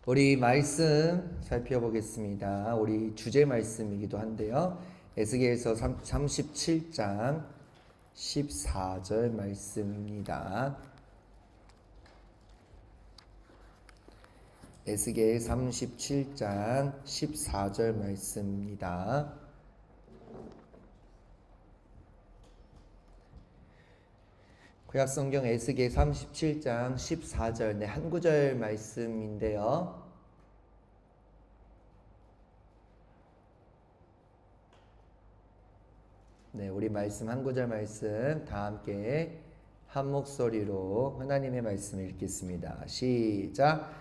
우리 말씀 살펴보겠습니다. 우리 주제 말씀이기도 한데요. 에스겔서 37장 14절 말씀입니다. 에스겔 37장 14절 말씀입니다. 구약성경 에스겔 37장 14절 한 구절 말씀인데요. 우리 말씀 한 구절 말씀 다 함께 한 목소리로 하나님의 말씀을 읽겠습니다. 시작.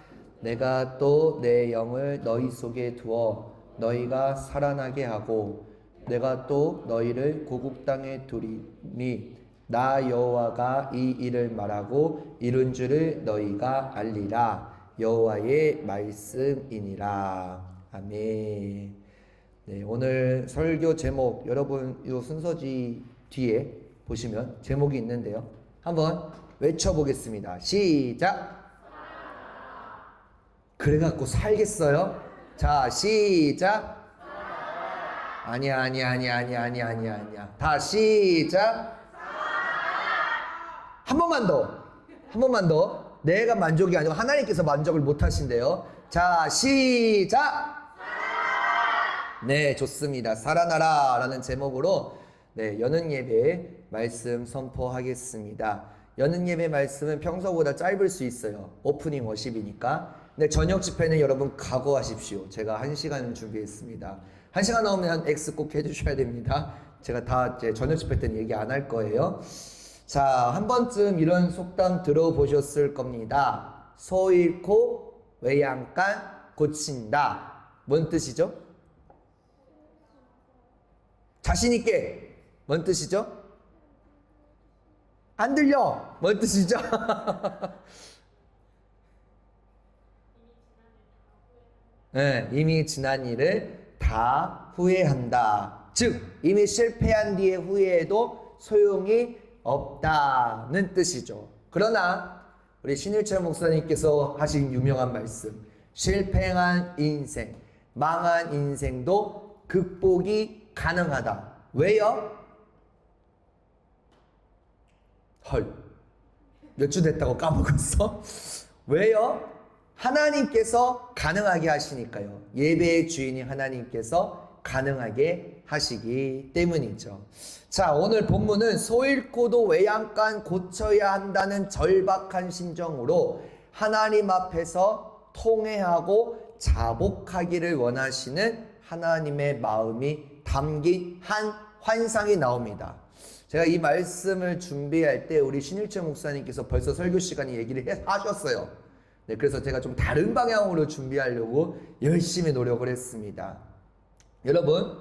내가 또 내 영을 너희 속에 두어 너희가 살아나게 하고 내가 또 너희를 고국 땅에 두리니 나 여호와가 이 일을 말하고 이룬 줄을 너희가 알리라. 여호와의 말씀이니라. 아멘. 오늘 설교 제목 여러분 이 순서지 뒤에 보시면 제목이 있는데요. 한번 외쳐보겠습니다. 시작. 그래갖고 살겠어요? 자, 시작. 아니야. 다 시작. 한 번만 더. 내가 만족이 아니고 하나님께서 만족을 못 하신대요. 자, 시작. 네, 좋습니다. 살아나라 라는 제목으로 여는 예배 말씀 선포하겠습니다. 여는 예배 말씀은 평소보다 짧을 수 있어요. 오프닝 워십이니까. 근데 저녁 집회는 여러분 각오하십시오. 제가 1시간 준비했습니다. 1시간 나오면 X 꼭 해주셔야 됩니다. 제가 다 저녁 집회 때는 얘기 안 할 거예요. 자, 한 번쯤 이런 속담 들어보셨을 겁니다. 소 잃고 외양간 고친다. 뭔 뜻이죠? 자신있게. 뭔 뜻이죠? 안 들려. 뭔 뜻이죠? 네, 이미 지난 일을 다 후회한다. 즉, 이미 실패한 뒤에 후회해도 소용이 없다는 뜻이죠. 그러나 우리 신일철 목사님께서 하신 유명한 말씀, 실패한 인생, 망한 인생도 극복이 가능하다. 왜요? 헐, 몇 주 됐다고 까먹었어? 왜요? 하나님께서 가능하게 하시니까요. 예배의 주인이 하나님께서 가능하게 하시기 때문이죠. 자, 오늘 본문은 소 잃고도 외양간 고쳐야 한다는 절박한 심정으로 하나님 앞에서 통회하고 자복하기를 원하시는 하나님의 마음이 담긴 한 환상이 나옵니다. 제가 이 말씀을 준비할 때 우리 신일철 목사님께서 벌써 설교 시간에 얘기를 하셨어요. 그래서 제가 좀 다른 방향으로 준비하려고 열심히 노력을 했습니다. 여러분,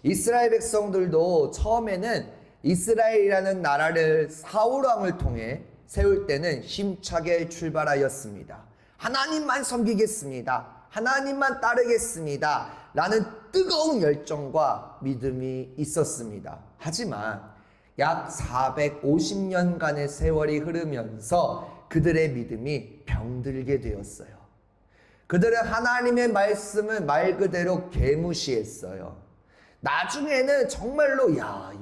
이스라엘 백성들도 처음에는 이스라엘이라는 나라를 사울왕을 통해 세울 때는 힘차게 출발하였습니다. 하나님만 섬기겠습니다. 하나님만 따르겠습니다. 라는 뜨거운 열정과 믿음이 있었습니다. 하지만 약 450년간의 세월이 흐르면서 그들의 믿음이 병들게 되었어요. 그들은 하나님의 말씀을 말 그대로 개무시했어요. 나중에는 정말로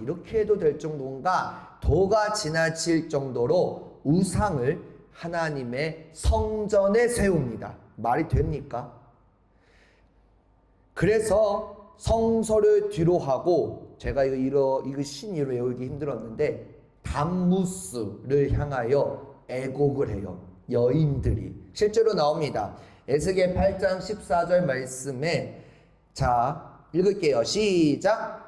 이렇게 해도 될 정도인가 도가 지나칠 정도로 우상을 하나님의 성전에 세웁니다. 말이 됩니까? 그래서 성소를 뒤로 하고 제가 이거 신이로 외우기 힘들었는데 담무스를 향하여 애곡을 해요. 여인들이 실제로 나옵니다. 에스겔 8장 14절 말씀에 자, 읽을게요. 시작.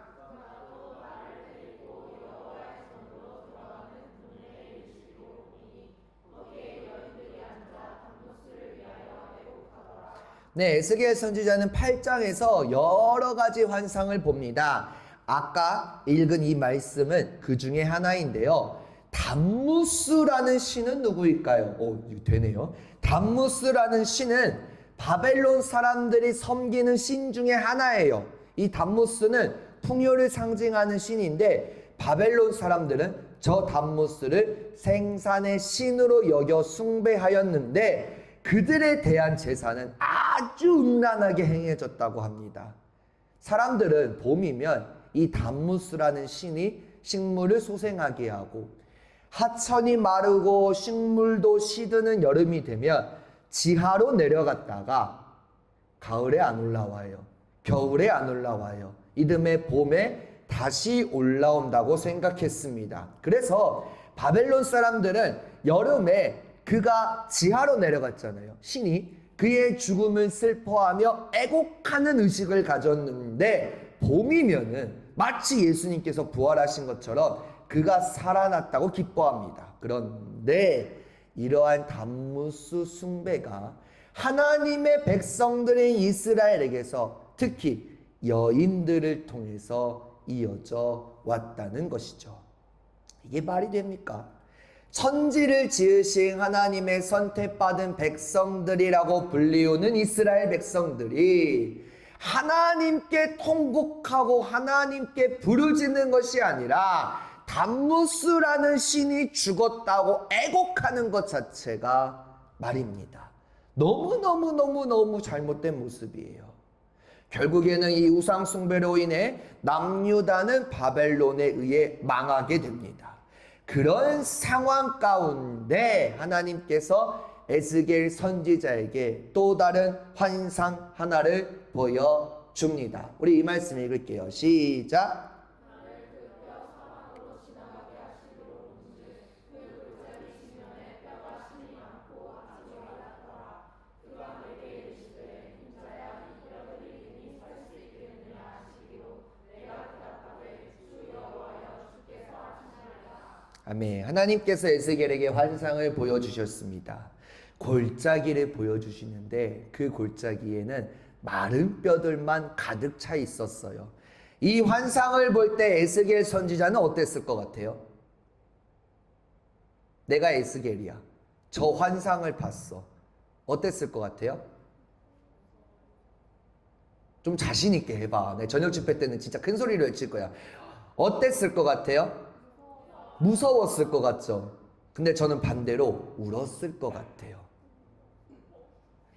네, 에스겔 선지자는 8장에서 여러 가지 환상을 봅니다. 아까 읽은 이 말씀은 그 중에 하나인데요. 담무스라는 신은 누구일까요? 이거 되네요. 담무스라는 신은 바벨론 사람들이 섬기는 신 중에 하나예요. 이 담무스는 풍요를 상징하는 신인데 바벨론 사람들은 저 담무스를 생산의 신으로 여겨 숭배하였는데 그들에 대한 제사는 아주 음란하게 행해졌다고 합니다. 사람들은 봄이면 이 단무스라는 신이 식물을 소생하게 하고, 하천이 마르고 식물도 시드는 여름이 되면 지하로 내려갔다가 가을에 안 올라와요. 겨울에 안 올라와요. 이듬해 봄에 다시 올라온다고 생각했습니다. 그래서 바벨론 사람들은 여름에 그가 지하로 내려갔잖아요. 신이 그의 죽음을 슬퍼하며 애곡하는 의식을 가졌는데, 봄이면은 마치 예수님께서 부활하신 것처럼 그가 살아났다고 기뻐합니다. 그런데 이러한 단무스 숭배가 하나님의 백성들인 이스라엘에게서 특히 여인들을 통해서 이어져 왔다는 것이죠. 이게 말이 됩니까? 천지를 지으신 하나님의 선택받은 백성들이라고 불리우는 이스라엘 백성들이 하나님께 통곡하고 하나님께 부르짖는 것이 아니라 단무스라는 신이 죽었다고 애곡하는 것 자체가 말입니다. 너무너무 잘못된 모습이에요. 결국에는 이 우상 숭배로 인해 남유다는 바벨론에 의해 망하게 됩니다. 그런 상황 가운데 하나님께서 에스겔 선지자에게 또 다른 환상 하나를 보여줍니다. 우리 이 말씀 읽을게요. 시작. 아멘. 하나님께서 에스겔에게 환상을 보여주셨습니다. 골짜기를 보여주시는데 그 골짜기에는 마른 뼈들만 가득 차 있었어요. 이 환상을 볼 때 에스겔 선지자는 어땠을 것 같아요? 내가 에스겔이야. 저 환상을 봤어. 어땠을 것 같아요? 좀 자신 있게 해봐. 내 저녁 집회 때는 진짜 큰 소리로 외칠 거야. 어땠을 것 같아요? 무서웠을 것 같죠? 근데 저는 반대로 울었을 것 같아요.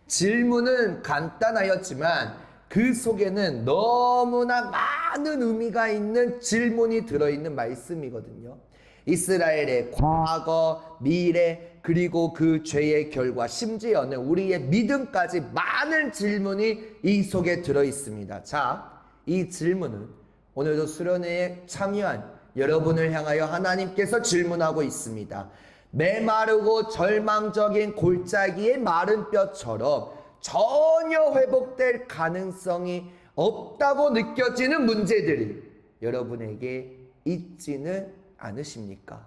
질문은 간단하였지만 그 속에는 너무나 많은 의미가 있는 질문이 들어있는 말씀이거든요. 이스라엘의 과거, 미래, 그리고 그 죄의 결과, 심지어는 우리의 믿음까지 많은 질문이 이 속에 들어있습니다. 자, 이 질문은 오늘도 수련회에 참여한 여러분을 향하여 하나님께서 질문하고 있습니다. 메마르고 절망적인 골짜기의 마른 뼈처럼 전혀 회복될 가능성이 없다고 느껴지는 문제들이 여러분에게 있지는 않으십니까?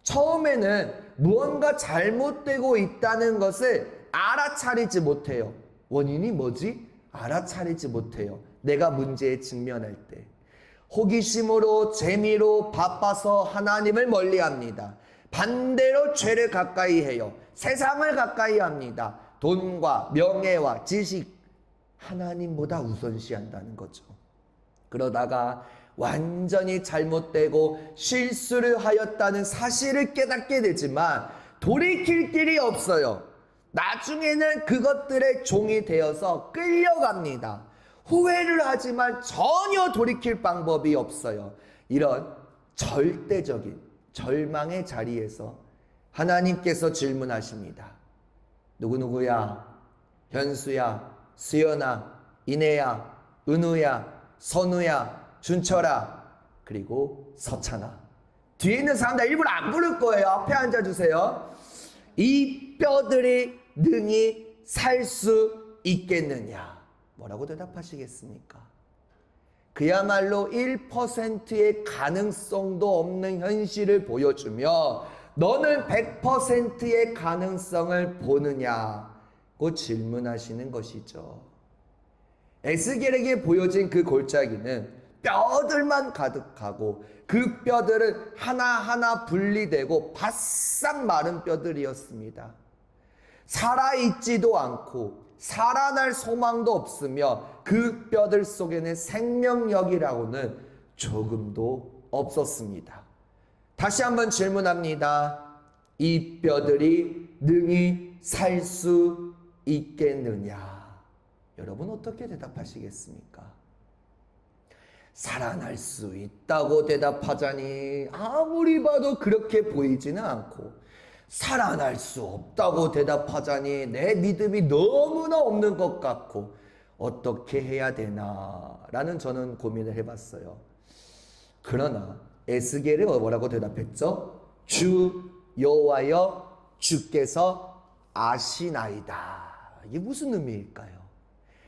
처음에는 무언가 잘못되고 있다는 것을 알아차리지 못해요. 원인이 뭐지? 알아차리지 못해요. 내가 문제에 직면할 때. 호기심으로 재미로 바빠서 하나님을 멀리합니다. 반대로 죄를 가까이 해요. 세상을 가까이 합니다. 돈과 명예와 지식, 하나님보다 우선시한다는 거죠. 그러다가 완전히 잘못되고 실수를 하였다는 사실을 깨닫게 되지만 돌이킬 길이 없어요. 나중에는 그것들의 종이 되어서 끌려갑니다. 후회를 하지만 전혀 돌이킬 방법이 없어요. 이런 절대적인 절망의 자리에서 하나님께서 질문하십니다. 누구누구야? 현수야, 수연아, 이내야, 은우야, 선우야, 준철아, 그리고 서찬아. 뒤에 있는 사람들 일부러 안 부를 거예요. 앞에 앉아주세요. 이 뼈들이 능히 살 수 있겠느냐? 뭐라고 대답하시겠습니까? 그야말로 1%의 가능성도 없는 현실을 보여주며 너는 100%의 가능성을 보느냐고 질문하시는 것이죠. 에스겔에게 보여진 그 골짜기는 뼈들만 가득하고 그 뼈들은 하나하나 분리되고 바싹 마른 뼈들이었습니다. 살아있지도 않고 살아날 소망도 없으며 그 뼈들 속에는 생명력이라고는 조금도 없었습니다. 다시 한번 질문합니다. 이 뼈들이 능히 살 수 있겠느냐? 여러분 어떻게 대답하시겠습니까? 살아날 수 있다고 대답하자니 아무리 봐도 그렇게 보이지는 않고, 살아날 수 없다고 대답하자니 내 믿음이 너무나 없는 것 같고, 어떻게 해야 되나 라는 저는 고민을 해봤어요. 그러나 에스겔이 뭐라고 대답했죠? 주 여호와여 주께서 아시나이다. 이게 무슨 의미일까요?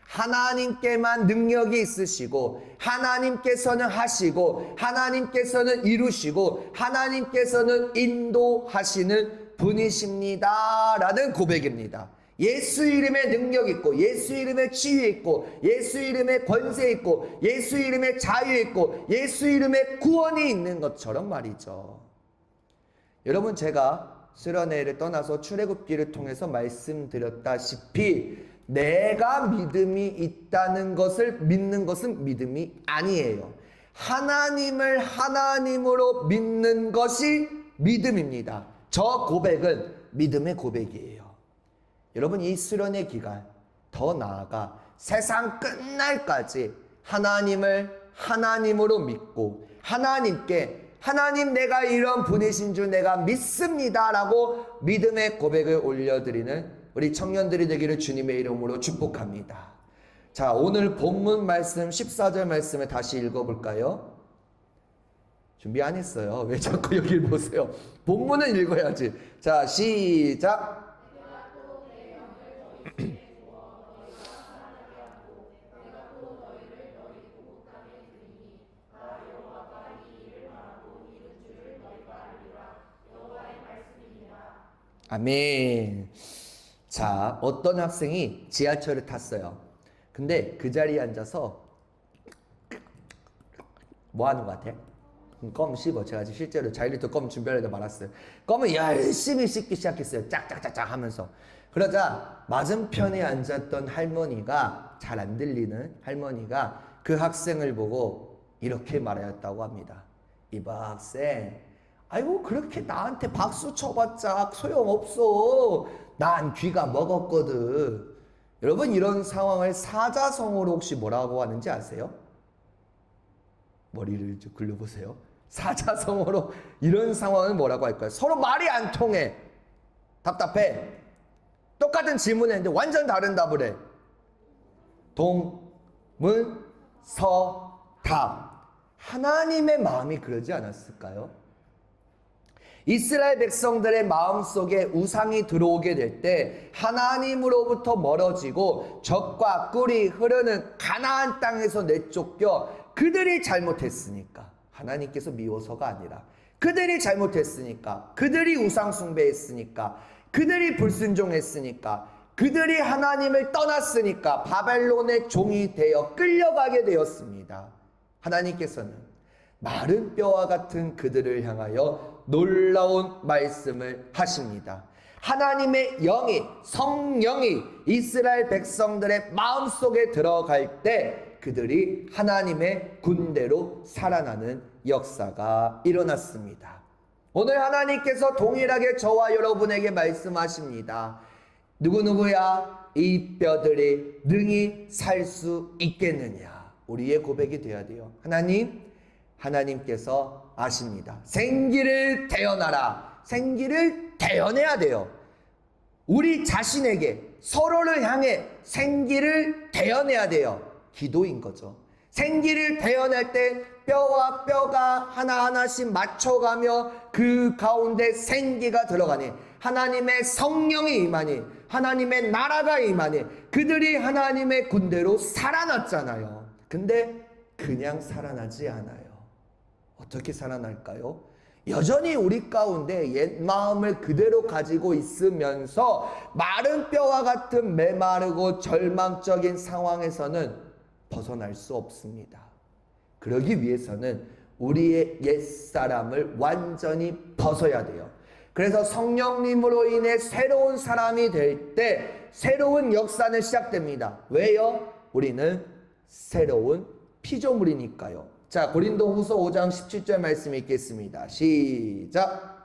하나님께만 능력이 있으시고, 하나님께서는 하시고, 하나님께서는 이루시고, 하나님께서는 인도하시는 분이십니다 라는 고백입니다. 예수 이름에 능력 있고, 예수 이름에 치유 있고, 예수 이름에 권세 있고, 예수 이름에 자유 있고, 예수 이름에 구원이 있는 것처럼 말이죠. 여러분, 제가 수련회를 떠나서 출애굽기를 통해서 말씀드렸다시피 내가 믿음이 있다는 것을 믿는 것은 믿음이 아니에요. 하나님을 하나님으로 믿는 것이 믿음입니다. 저 고백은 믿음의 고백이에요. 여러분, 이 수련의 기간, 더 나아가 세상 끝날까지 하나님을 하나님으로 믿고, 하나님께 하나님 내가 이런 분이신 줄 내가 믿습니다 라고 믿음의 고백을 올려드리는 우리 청년들이 되기를 주님의 이름으로 축복합니다. 자, 오늘 본문 말씀 14절 말씀을 다시 읽어볼까요? 준비 안 했어요. 왜 자꾸 여길 보세요? 본문은 읽어야지. 자, 시작. 아멘. 자, 어떤 학생이 지하철을 탔어요. 근데 그 자리에 앉아서 뭐 하는 것 같아? 껌 씹어. 제가 실제로 자일리터 껌 준비하려다 말았어요. 껌을 열심히 씹기 시작했어요. 짝짝짝짝 하면서. 그러자 맞은편에 앉았던 할머니가, 잘 안 들리는 할머니가 그 학생을 보고 이렇게 말하였다고 합니다. 이봐 학생, 아이고 그렇게 나한테 박수 쳐봤자 소용없어. 난 귀가 먹었거든. 여러분, 이런 상황을 사자성어로 혹시 뭐라고 하는지 아세요? 머리를 좀 굴려보세요. 사자성어로 이런 상황을 뭐라고 할까요? 서로 말이 안 통해. 답답해. 똑같은 질문했는데 완전 다른 답을 해. 동문서답. 하나님의 마음이 그러지 않았을까요? 이스라엘 백성들의 마음속에 우상이 들어오게 될 때 하나님으로부터 멀어지고 적과 꿀이 흐르는 가나안 땅에서 내쫓겨 그들이 잘못했으니까, 하나님께서 미워서가 아니라 그들이 잘못했으니까, 그들이 우상 숭배했으니까, 그들이 불순종했으니까, 그들이 하나님을 떠났으니까 바벨론의 종이 되어 끌려가게 되었습니다. 하나님께서는 마른 뼈와 같은 그들을 향하여 놀라운 말씀을 하십니다. 하나님의 영이, 성령이 이스라엘 백성들의 마음속에 들어갈 때 그들이 하나님의 군대로 살아나는 역사가 일어났습니다. 오늘 하나님께서 동일하게 저와 여러분에게 말씀하십니다. 누구누구야 이 뼈들이 능히 살 수 있겠느냐. 우리의 고백이 되어야 돼요. 하나님께서 아십니다. 생기를 대언하라. 생기를 대언해야 돼요. 우리 자신에게, 서로를 향해 생기를 대언해야 돼요. 기도인 거죠. 생기를 대언할 때 뼈와 뼈가 하나하나씩 맞춰가며 그 가운데 생기가 들어가니, 하나님의 성령이 임하니, 하나님의 나라가 임하니, 그들이 하나님의 군대로 살아났잖아요. 근데 그냥 살아나지 않아요. 어떻게 살아날까요? 여전히 우리 가운데 옛 마음을 그대로 가지고 있으면서 마른 뼈와 같은 메마르고 절망적인 상황에서는 벗어날 수 없습니다. 그러기 위해서는 우리의 옛사람을 완전히 벗어야 돼요. 그래서 성령님으로 인해 새로운 사람이 될 때 새로운 역사는 시작됩니다. 왜요? 우리는 새로운 피조물이니까요. 자, 고린도후서 5장 17절 말씀 읽겠습니다. 시작.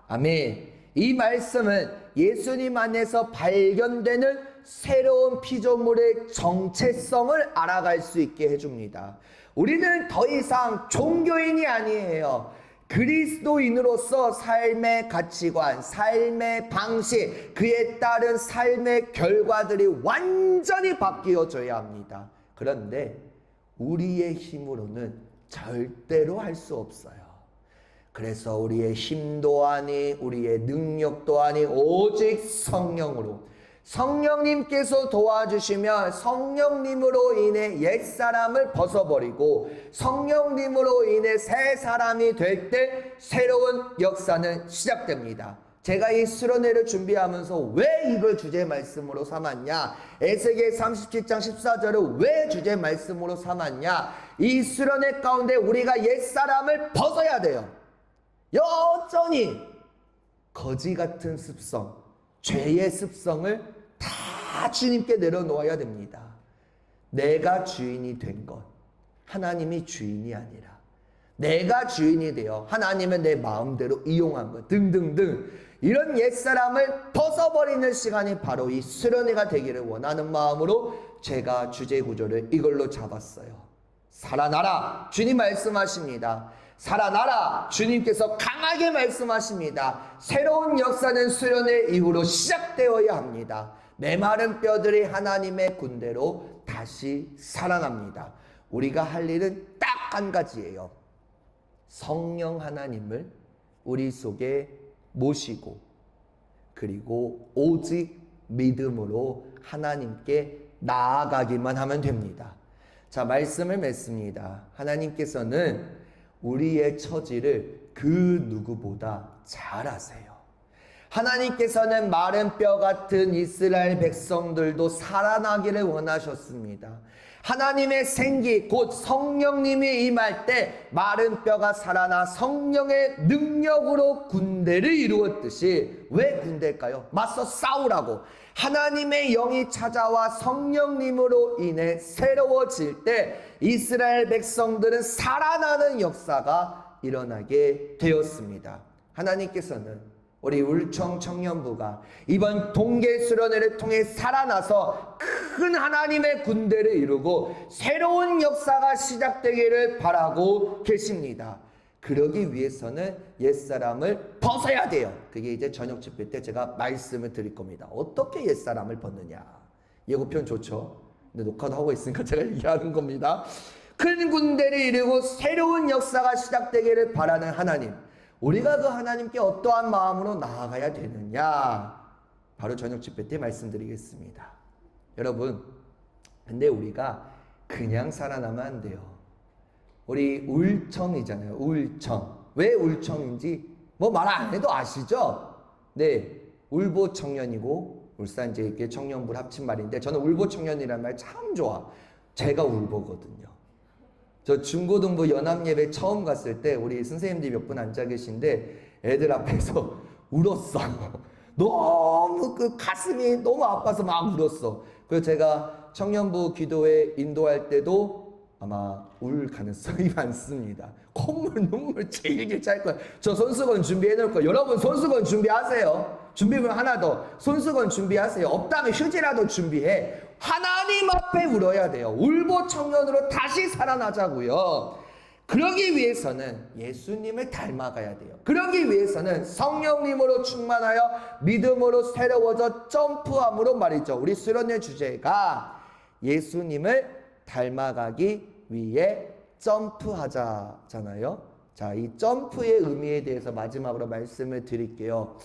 아멘. 이 말씀은 예수님 안에서 발견되는 새로운 피조물의 정체성을 알아갈 수 있게 해줍니다. 우리는 더 이상 종교인이 아니에요. 그리스도인으로서 삶의 가치관, 삶의 방식, 그에 따른 삶의 결과들이 완전히 바뀌어져야 합니다. 그런데 우리의 힘으로는 절대로 할 수 없어요. 그래서 우리의 힘도 아니, 우리의 능력도 아니, 오직 성령으로, 성령님께서 도와주시면 성령님으로 인해 옛사람을 벗어버리고 성령님으로 인해 새 사람이 될 때 새로운 역사는 시작됩니다. 제가 이 수련회를 준비하면서 왜 이걸 주제 말씀으로 삼았냐, 에스겔 37장 14절을 왜 주제 말씀으로 삼았냐, 이 수련회 가운데 우리가 옛사람을 벗어야 돼요. 여전히 거지 같은 습성, 죄의 습성을 다 주님께 내려놓아야 됩니다. 내가 주인이 된 것, 하나님이 주인이 아니라 내가 주인이 되어 하나님은 내 마음대로 이용한 것 등등등, 이런 옛사람을 벗어버리는 시간이 바로 이 수련회가 되기를 원하는 마음으로 제가 주제 구조를 이걸로 잡았어요. 살아나라, 주님 말씀하십니다. 살아나라, 주님께서 강하게 말씀하십니다. 새로운 역사는 수련회 이후로 시작되어야 합니다. 메마른 뼈들이 하나님의 군대로 다시 살아납니다. 우리가 할 일은 딱 한 가지예요. 성령 하나님을 우리 속에 모시고, 그리고 오직 믿음으로 하나님께 나아가기만 하면 됩니다. 자, 말씀을 맺습니다. 하나님께서는 우리의 처지를 그 누구보다 잘 아세요. 하나님께서는 마른 뼈 같은 이스라엘 백성들도 살아나기를 원하셨습니다. 하나님의 생기, 곧 성령님이 임할 때 마른 뼈가 살아나 성령의 능력으로 군대를 이루었듯이, 왜 군대일까요? 맞서 싸우라고. 하나님의 영이 찾아와 성령님으로 인해 새로워질 때 이스라엘 백성들은 살아나는 역사가 일어나게 되었습니다. 하나님께서는 우리 울청 청년부가 이번 동계 수련회를 통해 살아나서 큰 하나님의 군대를 이루고 새로운 역사가 시작되기를 바라고 계십니다. 그러기 위해서는 옛사람을 벗어야 돼요. 그게 이제 저녁 집회 때 제가 말씀을 드릴 겁니다. 어떻게 옛사람을 벗느냐. 예고편 좋죠? 근데 녹화도 하고 있으니까 제가 얘기하는 겁니다. 큰 군대를 이루고 새로운 역사가 시작되기를 바라는 하나님, 우리가 그 하나님께 어떠한 마음으로 나아가야 되느냐, 바로 저녁 집회 때 말씀드리겠습니다. 여러분, 근데 우리가 그냥 살아나면 안 돼요. 우리 울청이잖아요. 울청. 왜 울청인지 뭐 말 안 해도 아시죠? 네, 울보 청년이고 울산제일교회 청년부를 합친 말인데, 저는 울보 청년이라는 말 참 좋아. 제가 울보거든요. 저 중고등부 연합예배 처음 갔을 때 우리 선생님들이 몇 분 앉아 계신데 애들 앞에서 울었어. 너무 그 가슴이 너무 아파서 막 울었어. 그래서 제가 청년부 기도회 인도할 때도 아마 울 가능성이 많습니다. 콧물 눈물 제일 찰 거예요. 저 손수건 준비해 놓을 거예요. 여러분 손수건 준비하세요. 준비물 하나 더, 손수건 준비하세요. 없다면 휴지라도 준비해. 하나님 앞에 울어야 돼요. 울보 청년으로 다시 살아나자고요. 그러기 위해서는 예수님을 닮아가야 돼요. 그러기 위해서는 성령님으로 충만하여 믿음으로 새로워져 점프함으로 말이죠. 우리 수련회 주제가 예수님을 닮아가기 위해 점프하자잖아요. 자, 이 점프의 의미에 대해서 마지막으로 말씀을 드릴게요.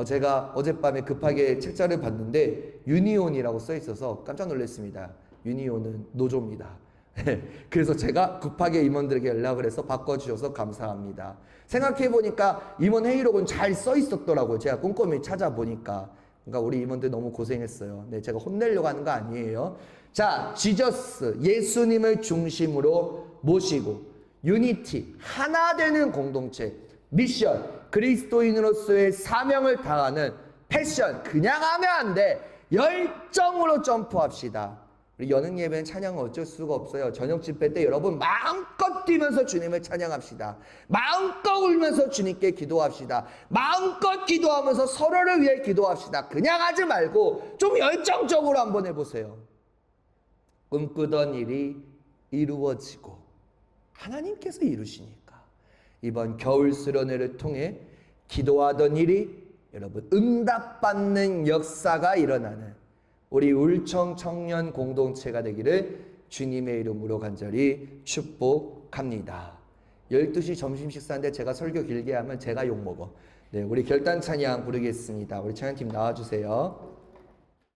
제가 어젯밤에 급하게 책자를 봤는데 유니온이라고 써 있어서 깜짝 놀랐습니다. 유니온은 노조입니다. 그래서 제가 급하게 임원들에게 연락을 해서 바꿔주셔서 감사합니다. 생각해보니까 임원 회의록은 잘 써 있었더라고요. 제가 꼼꼼히 찾아보니까. 그러니까 우리 임원들 너무 고생했어요. 네, 제가 혼내려고 하는 거 아니에요. 자, 지저스, 예수님을 중심으로 모시고, 유니티, 하나 되는 공동체, 미션, 그리스도인으로서의 사명을 다하는 패션, 그냥 하면 안 돼. 열정으로 점프합시다. 우리 여능 예배는 찬양은 어쩔 수가 없어요. 저녁 집회 때 여러분 마음껏 뛰면서 주님을 찬양합시다. 마음껏 울면서 주님께 기도합시다. 마음껏 기도하면서 서로를 위해 기도합시다. 그냥 하지 말고 좀 열정적으로 한번 해보세요. 꿈꾸던 일이 이루어지고 하나님께서 이루시니까 이번 겨울 수련회를 통해 기도하던 일이 여러분 응답받는 역사가 일어나는 우리 울청 청년 공동체가 되기를 주님의 이름으로 간절히 축복합니다. 12시 점심 식사인데 제가 설교 길게 하면 제가 욕먹어. 네, 우리 결단 찬양 부르겠습니다. 우리 찬양팀 나와주세요.